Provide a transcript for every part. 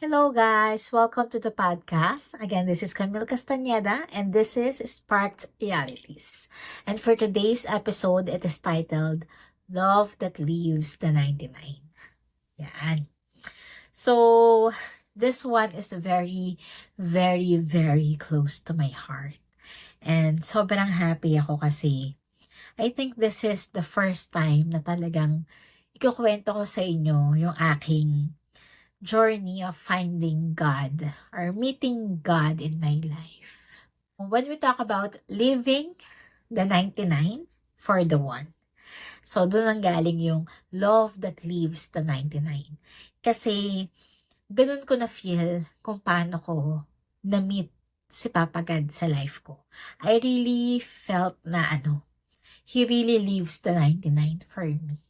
Hello guys, welcome to the podcast. Again, this is Camille Castañeda and this is Sparked Realities. And for today's episode, it is titled Love That Leaves the 99. Yan. So, this one is very, very, very close to my heart. And sobrang happy ako kasi I think this is the first time na talagang ikukwento ko sa inyo yung aking journey of finding God or meeting God in my life. When we talk about leaving the 99 for the one. So, doon ang galing yung love that leaves the 99. Kasi, ganun ko na-feel kung paano ko na-meet si Papa God sa life ko. I really felt na He really leaves the 99 for me.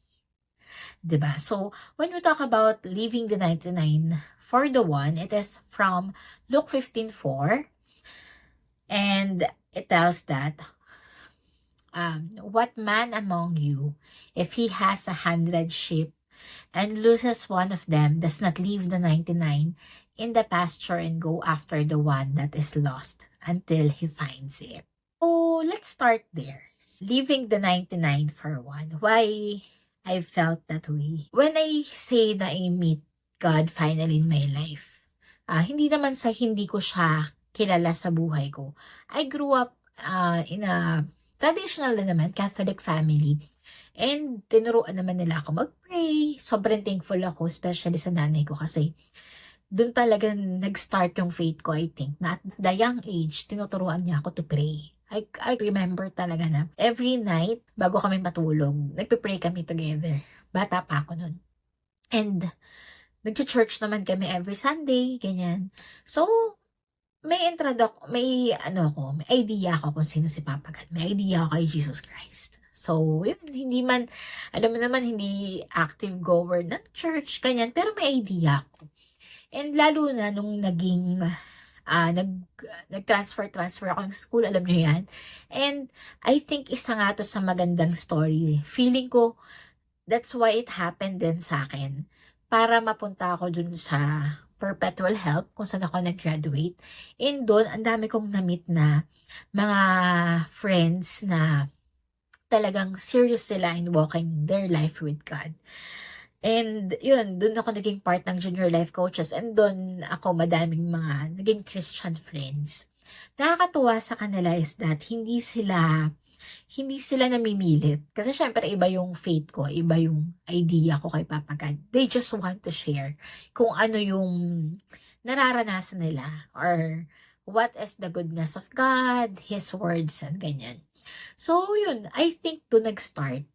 Diba? So, when we talk about leaving the 99 for the one, it is from Luke 15:4, and it tells that, what man among you, if he has 100 sheep and loses one of them, does not leave the 99 in the pasture and go after the one that is lost until he finds it. So, let's start there. Leaving the 99 for one. Why I felt that way? When I say na I meet God finally in my life, hindi naman sa hindi ko siya kilala sa buhay ko. I grew up in a traditional na naman, Catholic family. And tinuruan naman nila ako mag-pray. Sobrang thankful ako, especially sa nanay ko kasi doon talaga nag-start yung faith ko, I think. Na at the young age, tinuturuan niya ako to pray. I remember talaga na every night, bago kami matulog, nagpe-pray kami together. Bata pa ako nun. And, nag-church naman kami every Sunday, ganyan. So, may idea ako kung sino si Papa God. May idea ako kay Jesus Christ. So, yun, hindi man, alam mo naman, hindi active goer ng church, ganyan, pero may idea ako. And lalo na nung nag-transfer ako ng school, alam nyo yan. And I think isa nga to sa magandang story. Feeling ko, that's why it happened din sa akin. Para mapunta ako dun sa perpetual help, kung saan ako nag-graduate. And doon, ang dami kong na-meet na mga friends na talagang serious sila in walking their life with God. And yun, dun ako naging part ng junior life coaches and dun ako madaming mga naging Christian friends. Nakakatuwa sa kanila is that hindi sila namimilit. Kasi syempre iba yung faith ko, iba yung idea ko kay Papa God. They just want to share kung ano yung nararanasan nila or what is the goodness of God, His words, and ganyan. So, yun, I think doon nag-start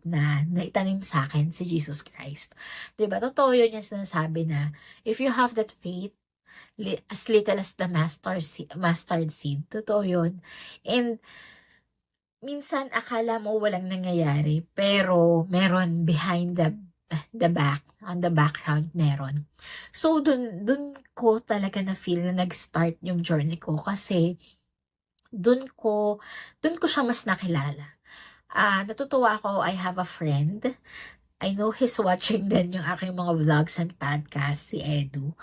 na naitanim sa akin si Jesus Christ. Diba? Totoo yun yung sinasabi na, if you have that faith, as little as the mustard seed, totoo yun. And, minsan akala mo walang nangyayari, pero meron behind on the background meron. So, dun ko talaga na feel na nag-start yung journey ko kasi, dun ko siya mas nakilala. Natutuwa ako, I have a friend. I know he's watching din yung aking mga vlogs and podcasts, si Edu.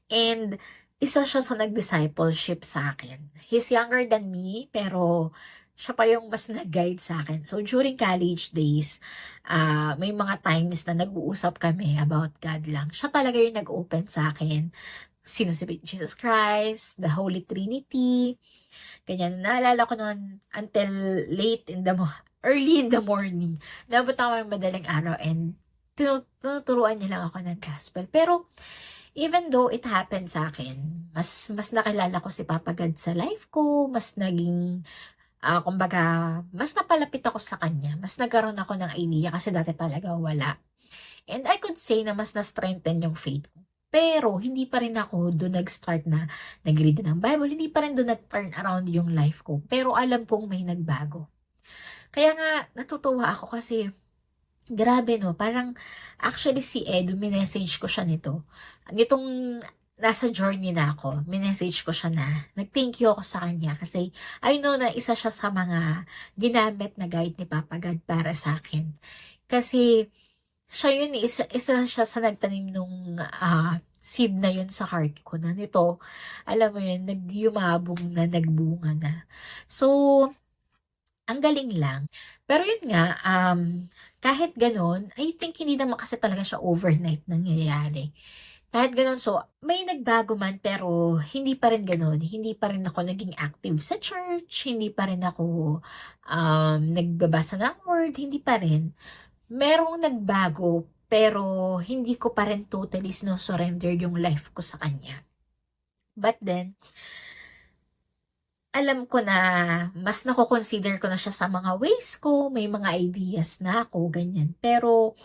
And isa siya sa nag-discipleship sa akin. He's younger than me, pero siya pa yung mas nag-guide sa akin. So, during college days, may mga times na nag-uusap kami about God lang. Siya talaga yung nag-open sa akin. Sino si Jesus Christ, the Holy Trinity, ganyan. Naalala ko noon until early in the morning. Nabot ako ng madaling araw and tinuturuan niya lang ako ng gospel. Pero, even though it happened sa akin, mas nakilala ko si Papa God sa life ko, mas naging, kumbaga, mas napalapit ako sa kanya, mas nagkaroon ako ng idea kasi dati talaga wala. And I could say na mas na-strengthen yung faith ko. Pero, hindi pa rin ako doon nag-start na nag-read ng Bible. Hindi pa rin doon nag-turn around yung life ko. Pero alam kong may nagbago. Kaya nga, natutuwa ako kasi, grabe no, parang actually si Edu, minessage ko siya nito. Nitong nasa journey na ako, minessage ko siya na nag-thank you ako sa kanya kasi I know na isa siya sa mga ginamit na guide ni Papa God para sa akin. Kasi, siya yun, isa siya sa nagtanim nung seed na yun sa heart ko na nito, alam mo yun, nagyumabong na, nagbunga na. So, ang galing lang. Pero yun nga, kahit ganun, I think hindi naman kasi talaga siya overnight nangyayari. Kahit ganun, so, may nagbago man, pero hindi pa rin ganun. Hindi pa rin ako naging active sa church, hindi pa rin ako nagbabasa ng word, hindi pa rin. Merong nagbago, pero hindi ko pa rin totally surrender yung life ko sa kanya. But then, alam ko na mas nako-consider ko na siya sa mga ways ko, may mga ideas na ako, ganyan. Pero,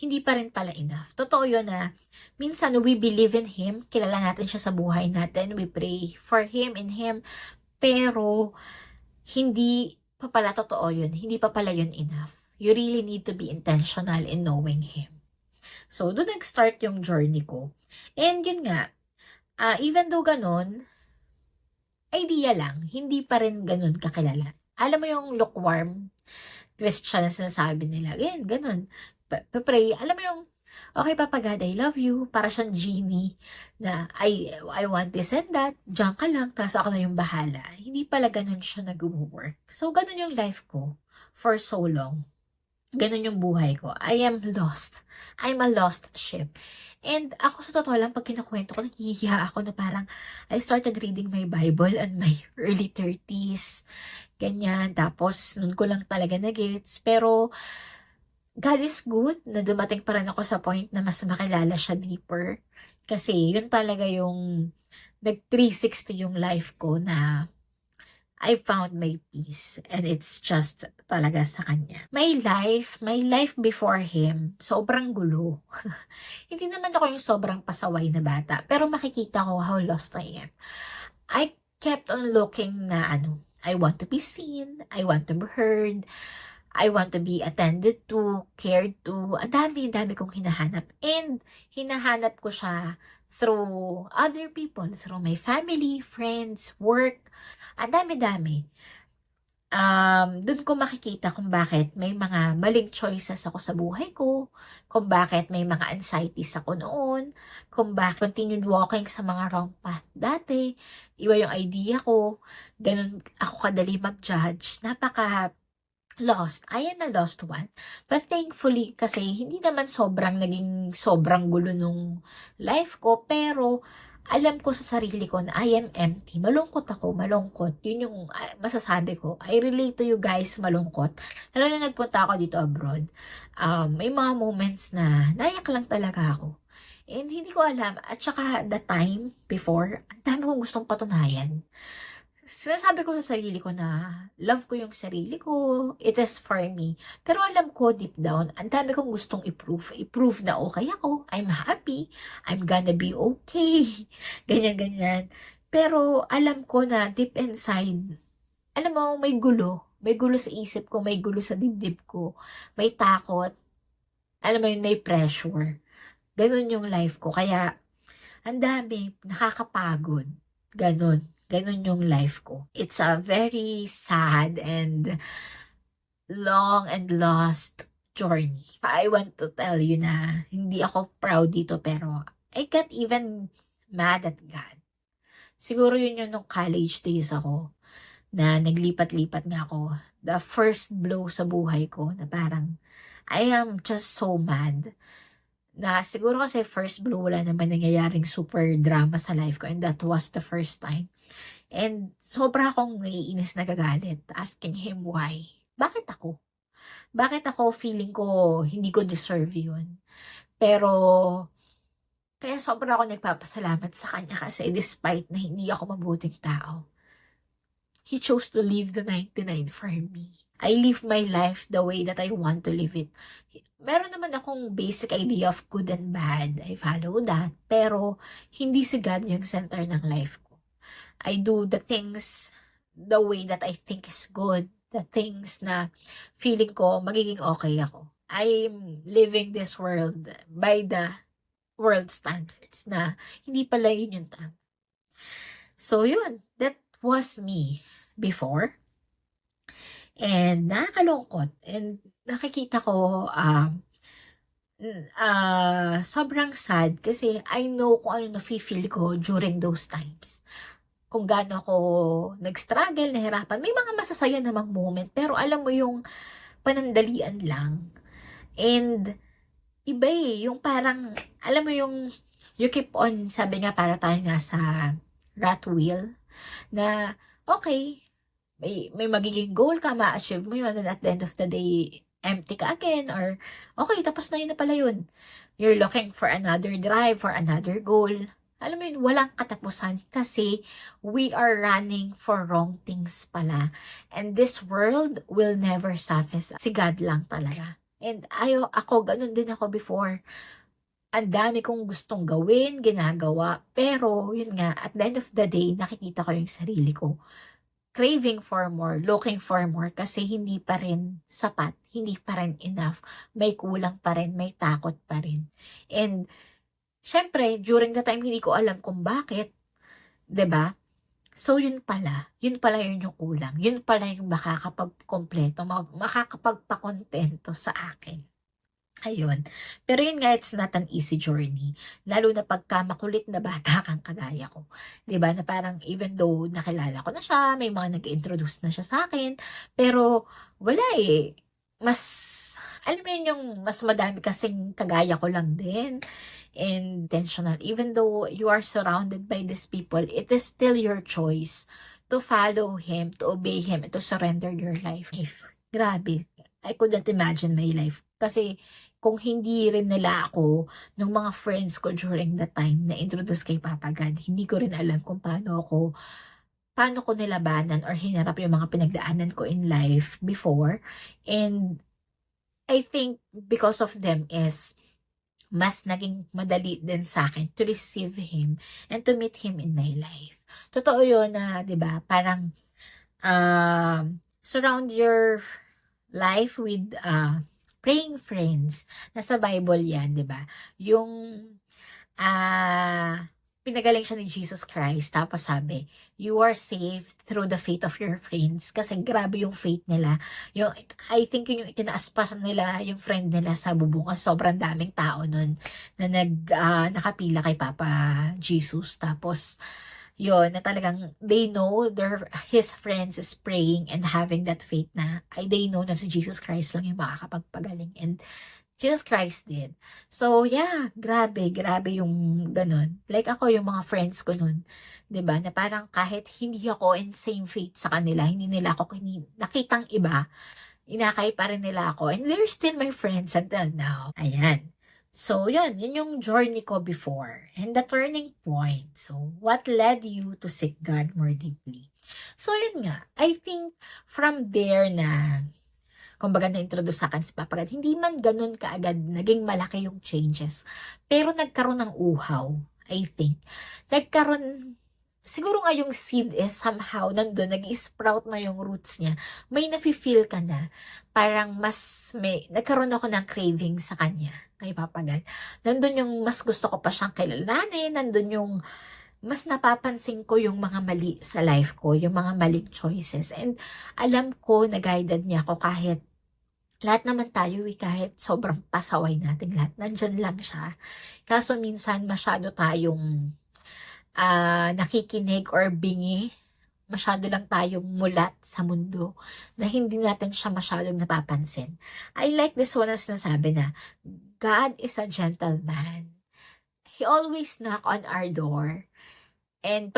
hindi pa rin pala enough. Totoo yun na, minsan we believe in Him, kilala natin siya sa buhay natin, we pray for Him, in Him, pero, hindi pa pala totoo yun, hindi pa pala yun enough. You really need to be intentional in knowing Him. So, doon nag-start yung journey ko. And yun nga, even though ganun, idea lang, hindi pa rin ganun kakilala. Alam mo yung lukewarm Christian na sinasabi nila, ganun. Pray, alam mo yung, okay, Papa God, I love you. Para siyang genie na, I want this and that. Diyan ka lang, tapos ako na yung bahala. Hindi pala ganun siya nag-work. So, ganun yung life ko for so long. Ganun yung buhay ko. I am lost. I'm a lost ship. And ako sa totoo lang, pag kinakwento ko, nahihiya ako na parang I started reading my Bible on my early 30s. Ganyan. Tapos, nun ko lang talaga na-gets. Pero, God is good na dumating pa rin ako sa point na mas makilala siya deeper. Kasi, yun talaga yung nag-360 yung life ko na I found my peace and it's just talaga sa kanya. My life before him, sobrang gulo. Hindi naman ako yung sobrang pasaway na bata, pero makikita ko how lost I am. I kept on looking na I want to be seen, I want to be heard, I want to be attended to, cared to. Ang dami kong hinahanap. And hinahanap ko siya through other people, through my family, friends, work. Ang dami-dami. Dun ko makikita kung bakit may mga maling choices ako sa buhay ko, kung bakit may mga anxieties ako noon, kung bakit continued walking sa mga wrong path dati, iba yung idea ko, ganun ako kadali mag-judge, lost. I am a lost one. But thankfully, kasi hindi naman naging sobrang gulo nung life ko, pero alam ko sa sarili ko na I am empty. Malungkot ako, malungkot. Yun yung masasabi ko. I relate to you guys, malungkot. Lalo na nagpunta ako dito abroad. May mga moments na naiyak lang talaga ako. And hindi ko alam. At saka the time before, ang dami kong gustong patunayan. Sinasabi ko sa sarili ko na love ko yung sarili ko, it is for me. Pero alam ko deep down, ang dami kong gustong i-prove. I-prove na okay ako, I'm happy, I'm gonna be okay, ganyan-ganyan. Pero alam ko na deep inside, alam mo, may gulo. May gulo sa isip ko, may gulo sa dibdib ko, may takot, alam mo yun, may pressure. Ganun yung life ko. Kaya, ang dami, nakakapagod. Ganun. Ganun yung life ko. It's a very sad and long and lost journey. I want to tell you na hindi ako proud dito pero I got even mad at God. Siguro yun yung nung college days ako na naglipat-lipat nga ako. The first blow sa buhay ko na parang I am just so mad na siguro kasi first blow wala naman nangyayaring super drama sa life ko and that was the first time. And sobra akong naiinis, nagagalit, asking him why. Bakit ako? Bakit ako feeling ko hindi ko deserve yun? Pero, kaya sobra ako nagpapasalamat sa kanya kasi despite na hindi ako mabuting tao, he chose to leave the 99 for me. I live my life the way that I want to live it. Meron naman akong basic idea of good and bad. I follow that. Pero, hindi si God yung center ng life ko. I do the things the way that I think is good. The things na feeling ko magiging okay ako. I'm living this world by the world standards na hindi pala yun yung tama. So yun, that was me before. And nakakalungkot. And nakikita ko sobrang sad kasi I know kung ano nafe-feel ko during those times. Kung gaano ako nag-struggle, nahirapan. May mga masasaya namang moment, pero alam mo yung panandalian lang. And iba yung parang, alam mo yung you keep on, sabi nga para tayo nasa rat wheel, na okay, may magiging goal ka, ma-achieve mo yun, and at the end of the day, empty ka again, or okay, tapos na yun na pala yun. You're looking for another drive, for another goal. Alam mo yun, walang katapusan kasi we are running for wrong things pala. And this world will never suffice. Si God lang talaga. And ako, ganun din ako before. Ang dami kong gustong gawin, ginagawa. Pero, yun nga, at the end of the day, nakikita ko yung sarili ko craving for more, looking for more kasi hindi pa rin sapat, hindi pa rin enough, may kulang pa rin, may takot pa rin. And syempre, during the time hindi ko alam kung bakit, 'di ba? So yun pala yun yung kulang. Yun pala yung makakapagkompleto, makakapagpakontento sa akin. Ayun. Pero yun nga, it's not an easy journey. Lalo na pagka makulit na bata kang kagaya ko. 'Di ba? Na parang even though nakilala ko na siya, may mga nag-introduce na siya sa akin, pero wala eh. Mas, alam mo yun yung mas madami kasing kagaya ko lang din. And intentional. Even though you are surrounded by these people, it is still your choice to follow him, to obey him, and to surrender your life. Grabe. I couldn't imagine my life. Kasi kung hindi rin nila ako, nung mga friends ko during the time na introduce kay Papa God, hindi ko rin alam kung paano ko nilabanan or hinarap yung mga pinagdaanan ko in life before. And I think because of them is mas naging madali din sa akin to receive Him and to meet Him in my life. Totoo yun na, di ba, parang surround your life with praying friends. Nasa Bible yan, di ba? Yung pinagaling siya ni Jesus Christ. Tapos sabi, you are saved through the faith of your friends. Kasi grabe yung faith nila. I think yun yung itinaas pa nila, yung friend nila sa bubong. Kasi sobrang daming tao nun na nakapila kay Papa Jesus. Tapos, yun, na talagang they know his friends is praying and having that faith na they know na si Jesus Christ lang yung makakapagpagaling. And Jesus Christ did. So, yeah, grabe yung ganun. Like ako, yung mga friends ko nun, 'di ba? Na parang kahit hindi ako in same faith sa kanila, hindi nila ako nakitang iba, inakay pa rin nila ako. And they're still my friends until now. Ayan. So, yun yung journey ko before. And the turning point. So, what led you to seek God more deeply? So, yun nga. I think from there na kumbaga na-introduce sa akin si Papa God, hindi man ganun kaagad naging malaki yung changes. Pero nagkaroon ng uhaw, I think. Siguro nga yung seed is somehow nandun, nag-sprout na yung roots niya. May nafe-feel ka na, parang nagkaroon ako ng craving sa kanya, kay Papa God. Nandun yung mas gusto ko pa siyang kilalanin, nandun yung mas napapansin ko yung mga mali sa life ko, yung mga maling choices. And alam ko na guided niya ako kahit lahat naman tayo kahit sobrang pasaway natin lahat, nandyan lang siya. Kaso minsan masyado tayong nakikinig or bingi, masyado lang tayong mulat sa mundo na hindi natin siya masyadong napapansin. I like this one na sinasabi na, God is a gentleman. He always knock on our door. And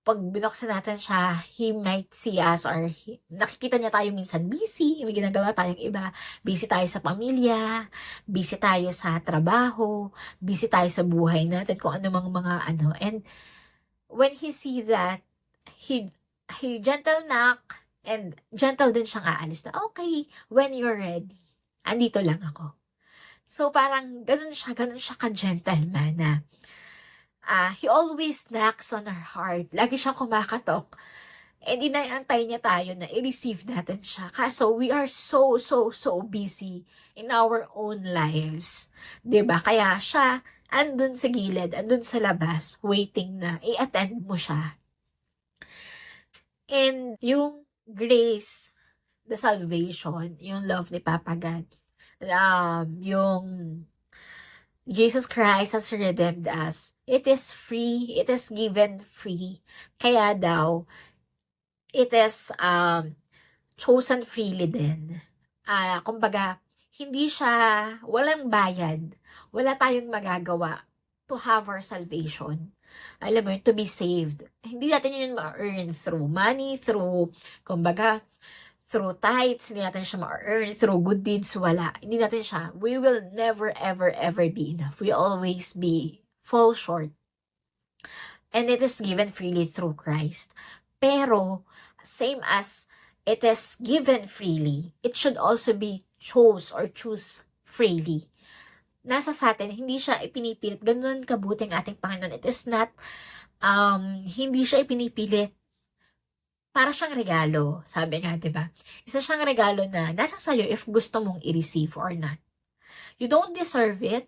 pag binuksan natin siya, he might see us or nakikita niya tayo minsan busy, may ginagawa tayong iba, busy tayo sa pamilya, busy tayo sa trabaho, busy tayo sa buhay natin, kung ano mga and when he see that, he gentle knock, and gentle din siyang aalis na, okay, when you're ready, andito lang ako. So parang ganun siya ka-gentleman na, he always knocks on our heart. Lagi siyang kumakatok. And inaantay niya tayo na i-receive natin siya. Kaso we are so busy in our own lives. 'Di ba? Kaya siya andun sa gilid, andun sa labas, waiting na i-attend mo siya. And yung grace, the salvation, yung love ni Papa God, yung Jesus Christ has redeemed us. It is free. It is given free. Kaya daw, it is chosen freely din. Kumbaga, hindi siya, walang bayad. Wala tayong magagawa to have our salvation. Alam mo yun, to be saved. Hindi natin yun ma-earn through money, kumbaga, through tithes, hindi natin siya ma-earn, through good deeds, wala. Hindi natin siya. We will never, ever, ever be enough. We always fall short. And it is given freely through Christ. Pero, same as it is given freely, it should also be choose freely. Nasa sa atin, hindi siya ipinipilit. Ganun kabuting ating Panginoon. It is not, hindi siya ipinipilit. Para siyang regalo. Sabi nga, diba? Isa siyang regalo na nasa sayo if gusto mong i-receive or not. You don't deserve it,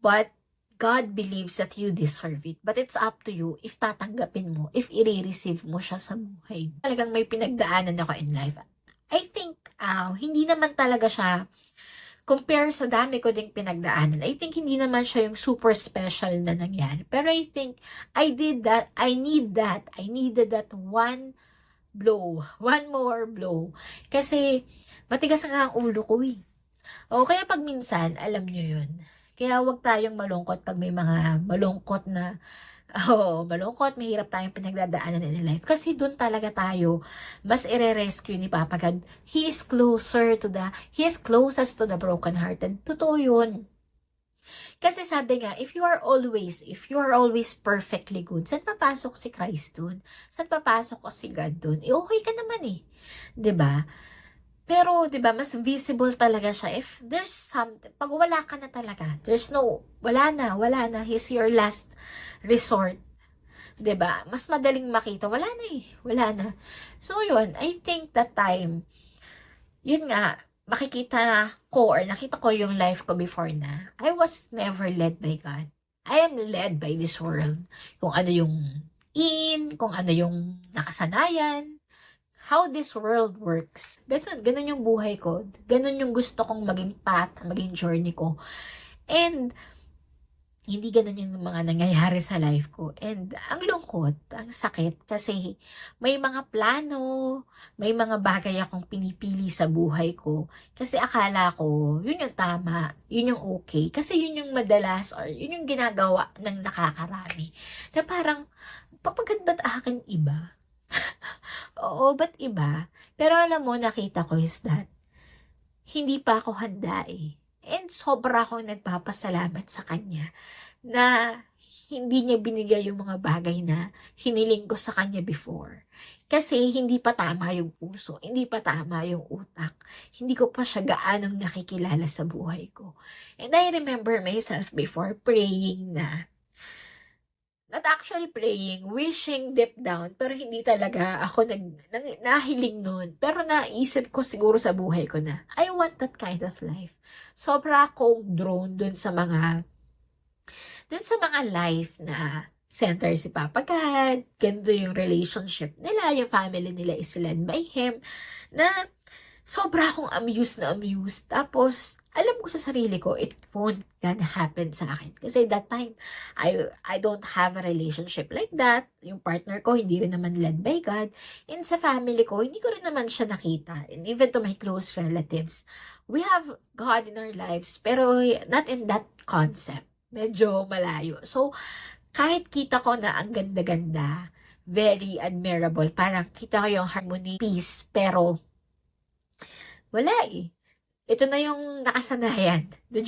but God believes that you deserve it. But it's up to you if tatanggapin mo, if i-receive mo siya sa buhay. Talagang may pinagdaanan ako in life. I think, hindi naman talaga siya, compare sa dami ko ding pinagdaanan, I think hindi naman siya yung super special na nangyari. Pero I think, I needed that one more blow. Kasi, matigas nga ang ulo ko eh. O kaya pag minsan, alam nyo yun. Kaya huwag tayong malungkot pag may mga malungkot, mahirap tayong pinagdadaanan in life. Kasi doon talaga tayo mas ire-rescue ni Papa God. He is closest to the brokenhearted. Totoo yun. Kasi sabi nga, if you are always perfectly good, saan papasok si Christ dun? Saan papasok si God dun? Okay ka naman eh. 'Di ba? Pero, 'di ba, mas visible talaga siya if there's something, pag wala ka na talaga, wala na, he's your last resort. 'Di ba? Mas madaling makita, wala na. So, yun, I think that time, yun nga, nakita ko yung life ko before na I was never led by God. I am led by this world. Kung ano yung kung ano yung nakasanayan, how this world works. Ganun yung buhay ko. Ganun yung gusto kong maging path, maging journey ko. And hindi ganun yung mga nangyayari sa life ko. And ang lungkot, ang sakit, kasi may mga plano, may mga bagay akong pinipili sa buhay ko. Kasi akala ko, yun yung tama, yun yung okay. Kasi yun yung madalas, or yun yung ginagawa ng nakakarami. Na parang, papagad ba't akin iba? Oo, ba't iba? Pero alam mo, nakita ko is that, hindi pa ako handa eh. And sobra akong nagpapasalamat sa kanya na hindi niya binigay yung mga bagay na hiniling ko sa kanya before. Kasi hindi pa tama yung puso, hindi pa tama yung utak. Hindi ko pa siya gaanong nakikilala sa buhay ko. And I remember myself before praying na, not actually praying, wishing deep down, pero hindi talaga ako nahiling nun. Pero naisip ko siguro sa buhay ko na, I want that kind of life. Sobra akong drawn dun sa mga life na center si Papa God, ganito yung relationship nila, yung family nila is led by Him, na sobra akong amused. Tapos, alam ko sa sarili ko, it won't gonna happen sa akin. Kasi that time, I don't have a relationship like that. Yung partner ko, hindi rin naman led by God. And sa family ko, hindi ko rin naman siya nakita. And even to my close relatives, we have God in our lives, pero not in that concept. Medyo malayo. So, kahit kita ko na ang ganda-ganda, very admirable, parang kita ko yung harmony, peace, pero wala eh. Ito na yung nakasanayan, the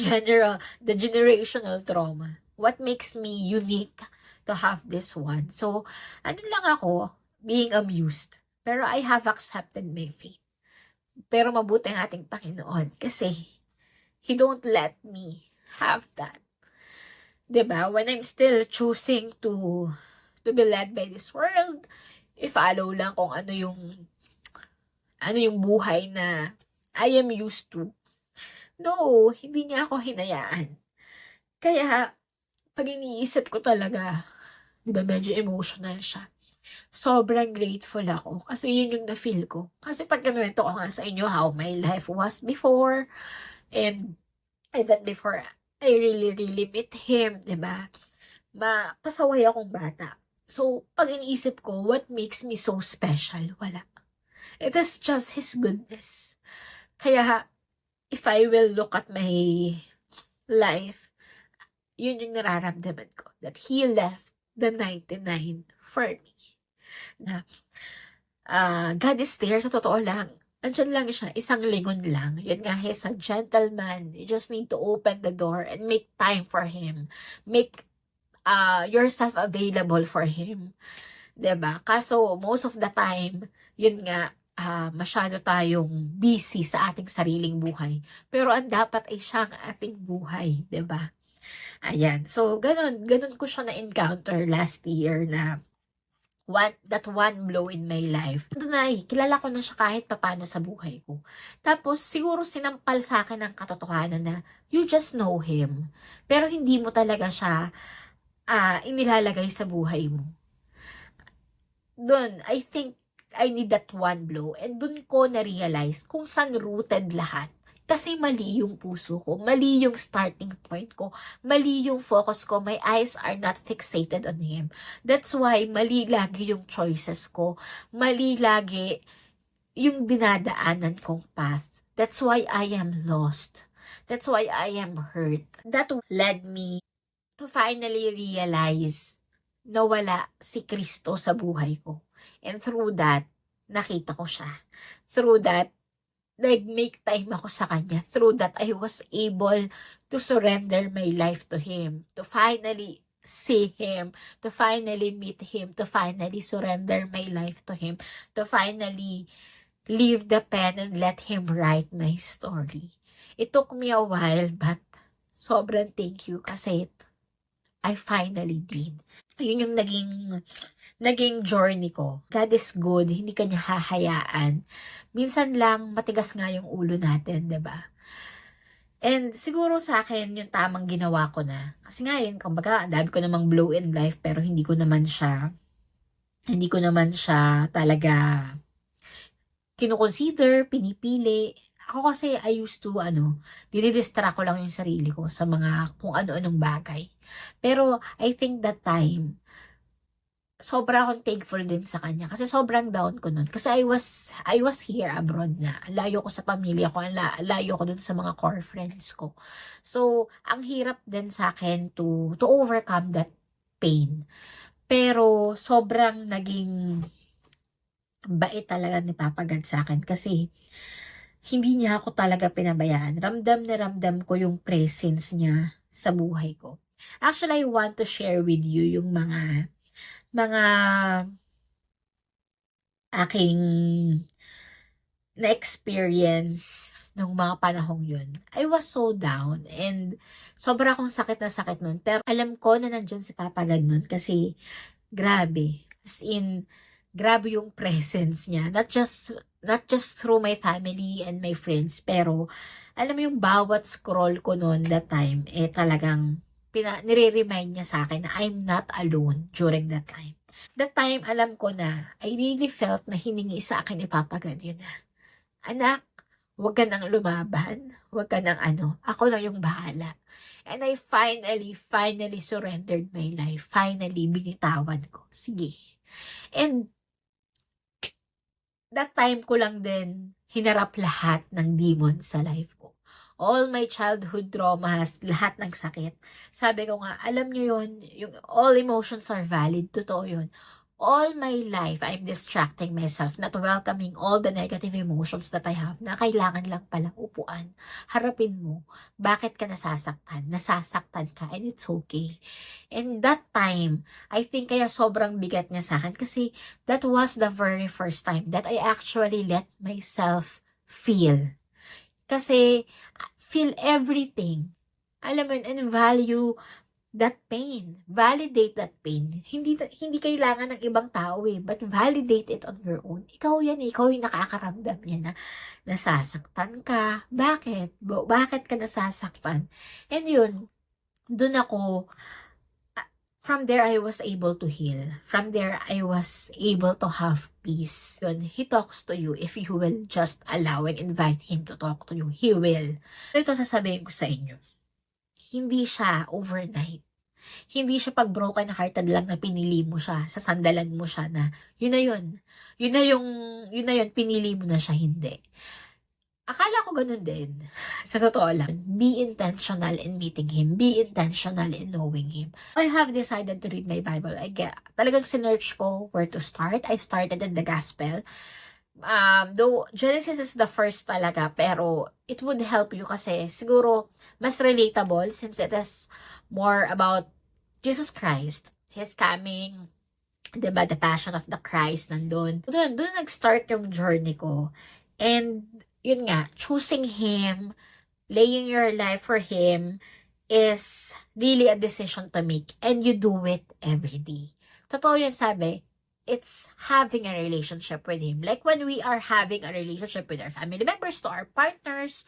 generational trauma. What makes me unique to have this one? So, ano lang ako, being amused. Pero I have accepted my fate. Pero mabuti ang ating Panginoon kasi He don't let me have that. 'Di ba? When I'm still choosing to be led by this world, i-follow lang kung ano yung buhay na I am used to. No, hindi niya ako hinayaan. Kaya, pag iniisip ko talaga, 'di ba, medyo emotional siya. Sobrang grateful ako kasi yun yung na-feel ko. Kasi pag kinuwento ko nga sa inyo how my life was before, And even before I really meet him, 'di ba? Pasaway akong bata. So, pag iniisip ko, what makes me so special? Wala. It is just His goodness. Kaya, if I will look at my life, yun yung nararamdaman ko. That He left the 99 for me. Na, God is there, sa totoo lang. Andyan lang siya, isang lingon lang. Yun nga, He's a gentleman. You just need to open the door and make time for Him. Make yourself available for Him. 'Di ba? Kaso, most of the time, yun nga, masyado tayong busy sa ating sariling buhay. Pero ang dapat ay siya ang ating buhay, 'di ba? Ayan. So, ganun ko siya na-encounter last year na that one blow in my life. Tunay, kilala ko na siya kahit papano sa buhay ko. Tapos, siguro sinampal sa akin ang katotohanan na you just know Him. Pero hindi mo talaga siya inilalagay sa buhay mo. Doon, I think I need that one blow. And doon ko na-realize kung saan rooted lahat. Kasi mali yung puso ko, mali yung starting point ko, mali yung focus ko, my eyes are not fixated on Him. That's why mali lagi yung choices ko, mali lagi yung dinadaanan kong path. That's why I am lost. That's why I am hurt. That led me to finally realize na wala si Kristo sa buhay ko. And through that, nakita ko siya. Through that, nag-make time ako sa Kanya. Through that, I was able to surrender my life to Him. To finally see Him. To finally meet Him. To finally surrender my life to Him. To finally leave the pen and let Him write my story. It took me a while, but sobrang thank you kasi I finally did. Yun yung naging journey ko. God is good, hindi ka niya hahayaan. Minsan lang, matigas nga yung ulo natin, 'di ba? And siguro sa akin, yung tamang ginawa ko na. Kasi nga yun, kumbaga, ang dami ko namang blow in life, pero hindi ko naman siya talaga kinukonsider, pinipili. Ako kasi, I used to, dinidistract ko lang yung sarili ko sa mga kung ano-anong bagay. Pero, I think that time, sobra akong thankful din sa Kanya. Kasi sobrang down ko nun. Kasi I was here abroad na. Layo ko sa pamilya ko. Layo ko dun sa mga core friends ko. So, ang hirap din sa akin to overcome that pain. Pero, sobrang naging bait talaga ni Papa God sa akin. Kasi, hindi niya ako talaga pinabayaan. Ramdam na ramdam ko yung presence niya sa buhay ko. Actually, I want to share with you yung mga aking na-experience nung mga panahong yun. I was so down and sobra akong sakit na sakit nun. Pero alam ko na nandyan si Papa God nun kasi grabe. As in, grabe yung presence niya. Not just through my family and my friends, pero alam mo yung bawat scroll ko noon that time, talagang nire-remind niya sa akin na I'm not alone during that time. That time, alam ko na, I really felt na hiningi sa akin ni Papa God yun na, anak, huwag ka nang lumaban, huwag ka nang ako lang yung bahala. And I finally surrendered my life. Finally, binitawan ko. Sige. And that time ko lang din hinarap lahat ng demon sa life ko. All my childhood traumas, lahat ng sakit. Sabi ko nga, alam nyo yun, yung all emotions are valid, totoo yun. All my life, I'm distracting myself, not welcoming all the negative emotions that I have, na kailangan lang palang upuan. Harapin mo, bakit ka nasasaktan? Nasasaktan ka, and it's okay. And that time, I think kaya sobrang bigat niya sa akin, kasi that was the very first time that I actually let myself feel. Kasi, feel everything. Alam mo, and value that pain. Validate that pain. Hindi kailangan ng ibang tao but validate it on your own. Ikaw yan, ikaw yung nakakaramdam niya na nasasaktan ka. Bakit? Bakit ka nasasaktan? And yun, dun ako, from there, I was able to heal. From there, I was able to have peace. Yun, He talks to you if you will just allow and invite Him to talk to you. He will. Pero ito sasabihin ko sa inyo, hindi siya overnight. Hindi siya pag broken hearted lang na pinili mo siya, sa sandalan mo siya na, yun na yun. Yun na yun, pinili mo na siya, hindi. Akala ko ganun din. Sa totoo lang, be intentional in meeting Him. Be intentional in knowing Him. I have decided to read my Bible. Talagang sinearch ko where to start. I started in the Gospel. Though Genesis is the first talaga, pero it would help you kasi siguro mas relatable since it is more about Jesus Christ. His coming, diba, the passion of the Christ nandun. Doon nag-start yung journey ko. And yun nga, choosing Him, laying your life for Him is really a decision to make, and you do it every day. Totoo yun, sabi, it's having a relationship with Him. Like when we are having a relationship with our family members, to our partners,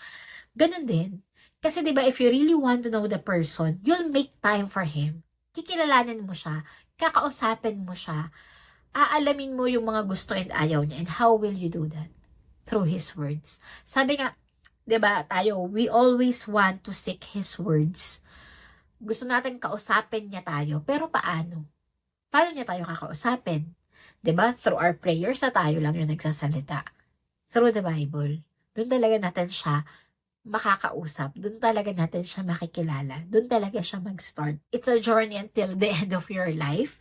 ganun din. Kasi diba, if you really want to know the person, you'll make time for Him. Kikilalanin mo siya, kakausapin mo siya, aalamin mo yung mga gusto and ayaw niya, and how will you do that? Through His words. Sabi nga, diba, tayo, we always want to seek His words. Gusto natin kausapin niya tayo, pero paano? Paano niya tayo kakausapin? Diba? Through our prayers na tayo lang yung nagsasalita. Through the Bible. Doon talaga natin siya makakausap. Doon talaga natin siya makikilala. Doon talaga siya mag-start. It's a journey until the end of your life.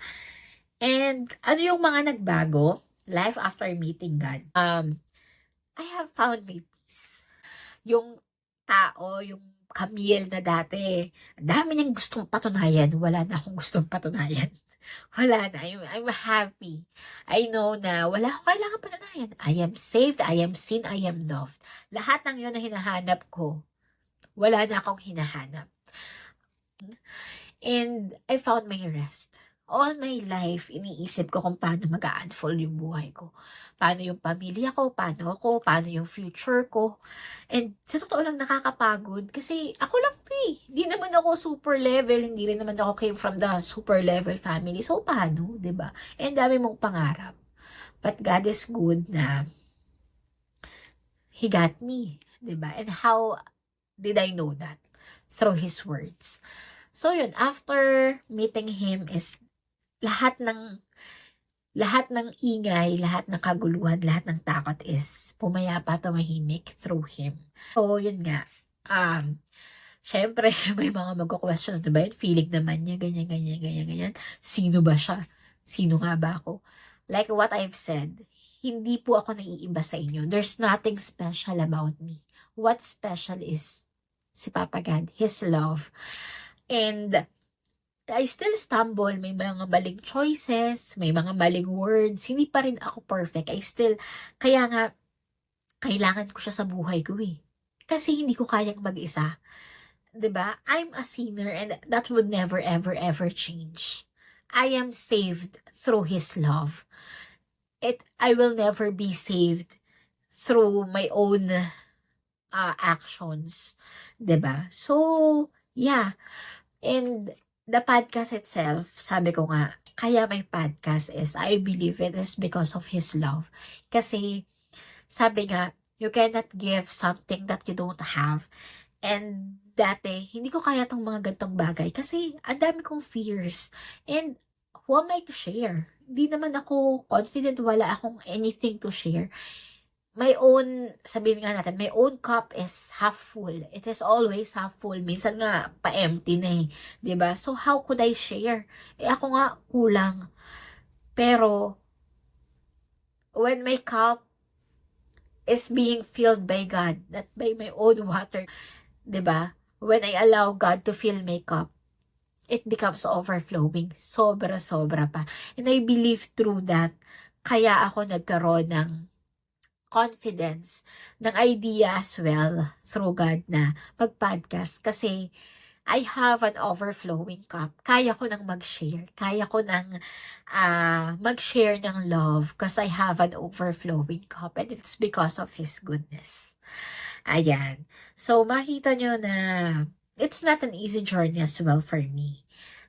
And ano yung mga nagbago? Life after meeting God. I have found my peace. Yung tao, yung Camille na dati, ang dami niyang gustong patunayan. Wala na akong gustong patunayan. Wala na. I'm happy. I know na wala akong kailangan patunayan. I am saved, I am seen, I am loved. Lahat ng yun na hinahanap ko, wala na akong hinahanap. And I found my rest. All my life, iniisip ko kung paano mag-unfold yung buhay ko. Paano yung pamilya ko, paano ako, paano yung future ko. And sa totoo lang nakakapagod kasi ako lang Hindi naman ako super level, hindi rin naman ako came from the super level family. So paano, 'di ba? And dami mong pangarap. But God is good na He got me, 'di ba? And how did I know that? Through His words. So yun, after meeting Him is lahat ng ingay, lahat ng kaguluhan, lahat ng takot is pumayapa, tumahimik through Him. So, yun nga. Syempre, may mga magko-question, ano ba yun? Feeling naman niya, ganyan. Sino ba siya? Sino nga ba ako? Like what I've said, hindi po ako naiiba sa inyo. There's nothing special about me. What's special is si Papa God, His love. And I still stumble, may mga maling choices, may mga maling words, hindi pa rin ako perfect. Kaya nga, kailangan ko siya sa buhay ko eh. Kasi hindi ko kayang mag-isa. 'Di ba? I'm a sinner and that would never, ever, ever change. I am saved through His love. I will never be saved through my own actions. 'Di ba? So, yeah. And the podcast itself, sabi ko nga, kaya may podcast is, I believe it is because of His love. Kasi, sabi nga, you cannot give something that you don't have. And dati, hindi ko kaya tong mga gantong bagay kasi ang dami kong fears. And who am I to share? Hindi naman ako confident, wala akong anything to share. My own, sabihin nga natin, my own cup is half full. It is always half full. Minsan nga, pa-empty na eh. 'Di ba? So, how could I share? Ako nga, kulang. Pero, when my cup is being filled by God, not by my own water, 'di ba? When I allow God to fill my cup, it becomes overflowing. Sobra-sobra pa. And I believe through that, kaya ako nagkaroon ng confidence, ng idea as well through God na mag-podcast kasi I have an overflowing cup. Kaya ko nang mag-share. Kaya ko nang mag-share ng love because I have an overflowing cup and it's because of His goodness. Ayan. So, makita nyo na it's not an easy journey as well for me.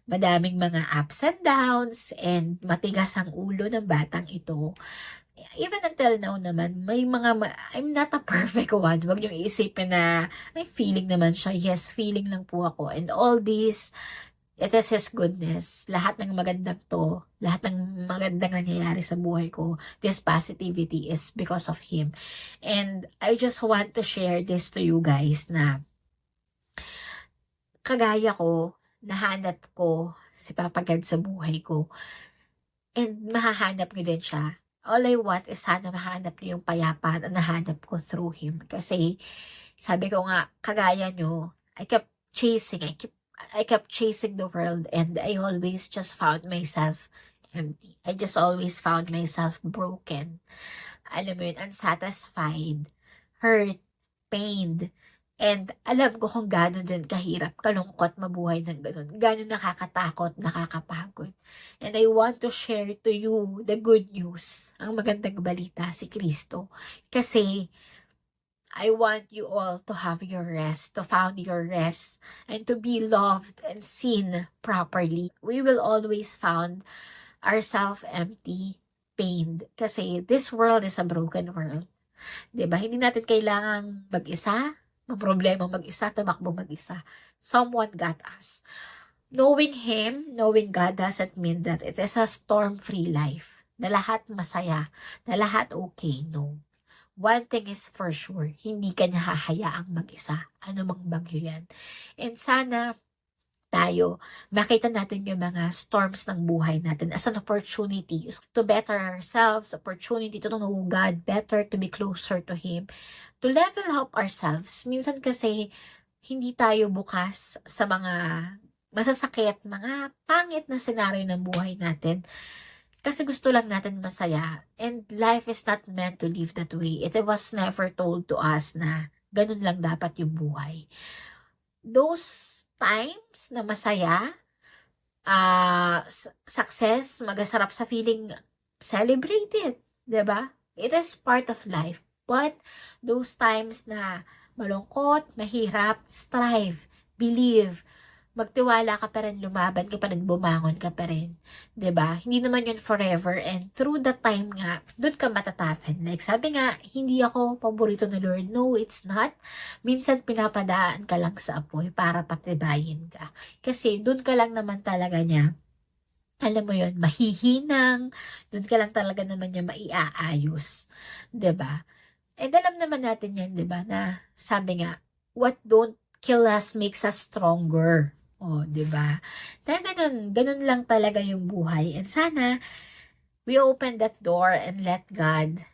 madaming mga ups and downs, and matigas ang ulo ng batang ito. Even until now naman, may mga, I'm not a perfect one. Huwag niyong isipin na, may feeling naman siya. Yes, feeling lang po ako. And all this, it is His goodness. Lahat ng magandang to, lahat ng magandang nangyayari sa buhay ko, this positivity is because of Him. And I just want to share this to you guys na kagaya ko, nahanap ko si Papa God sa buhay ko. And mahahanap niyo din siya. All I want is sana mahanap niyo yung payapaan na nahanap ko through Him. Kasi sabi ko nga, kagaya niyo, I kept chasing the world, and I always just found myself empty. I just always found myself broken. Alam mo yun, unsatisfied, hurt, pained, and alam ko kung gano'n din kahirap, kalungkot mabuhay ng gano'n. Gano'n nakakatakot, nakakapagod. And I want to share to you the good news, ang magandang balita, si Kristo. Kasi I want you all to have your rest, to found your rest, and to be loved and seen properly. We will always found ourselves empty, pained. Kasi this world is a broken world. Diba? Hindi natin kailangang mag-isa, problema mag-isa, tumakbo mag-isa. Someone got us. Knowing Him, knowing God doesn't mean that it is a storm-free life. Na lahat masaya, na lahat okay, no. One thing is for sure, hindi ka niya hahayaang mag-isa. Ano mang bagyo yan. And sana tayo, makita natin yung mga storms ng buhay natin as an opportunity to better ourselves, opportunity to know God better, to be closer to Him, to level up ourselves. Minsan kasi, hindi tayo bukas sa mga masasakit, mga pangit na senaryo ng buhay natin. Kasi gusto lang natin masaya. And life is not meant to live that way. It was never told to us na ganun lang dapat yung buhay. Those times na masaya, success, magasarap sa feeling, celebrate it. Diba? It is part of life. But those times na malungkot, mahirap, strive, believe, magtiwala ka pa rin, lumaban ka pa rin, bumangon ka pa rin. 'Di ba? Hindi naman yun forever, and through that time nga, doon ka matatapin. Like sabi nga, hindi ako paborito ni Lord. No, it's not. Minsan pinapadaan ka lang sa apoy para patibayin ka. Kasi doon ka lang naman talaga niya, alam mo yun, mahihinang, doon ka lang talaga naman niya maiaayos. 'Di ba? And alam naman natin yan, 'di ba, na sabi nga, what don't kill us makes us stronger. Oh, 'di ba? Na ganun lang talaga yung buhay. And sana we open that door and let God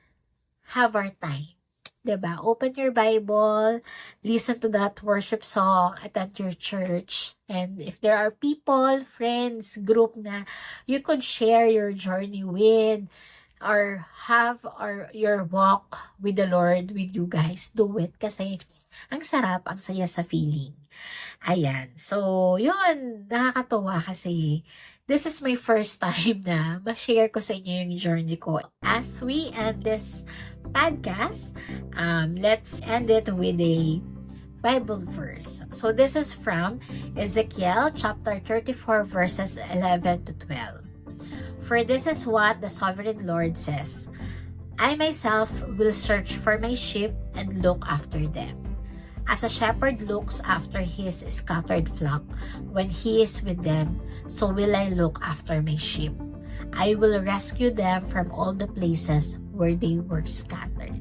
have our time. 'Di ba? Open your Bible, listen to that worship song, attend your church. And if there are people, friends, group na you could share your journey with, or have your walk with the Lord with you guys, do it. Kasi ang sarap, ang saya sa feeling. Ayan. So, yun. Nakakatuwa kasi this is my first time na ma-share ko sa inyo yung journey ko. As we end this podcast, let's end it with a Bible verse. So, this is from Ezekiel chapter 34 verses 11 to 12. For this is what the sovereign Lord says, I myself will search for my sheep and look after them. As a shepherd looks after his scattered flock when he is with them, so will I look after my sheep. I will rescue them from all the places where they were scattered.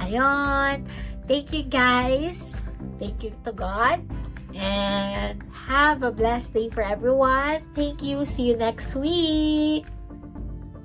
Ayun. Thank you guys. Thank you to God. And have a blessed day for everyone. Thank you. See you next week.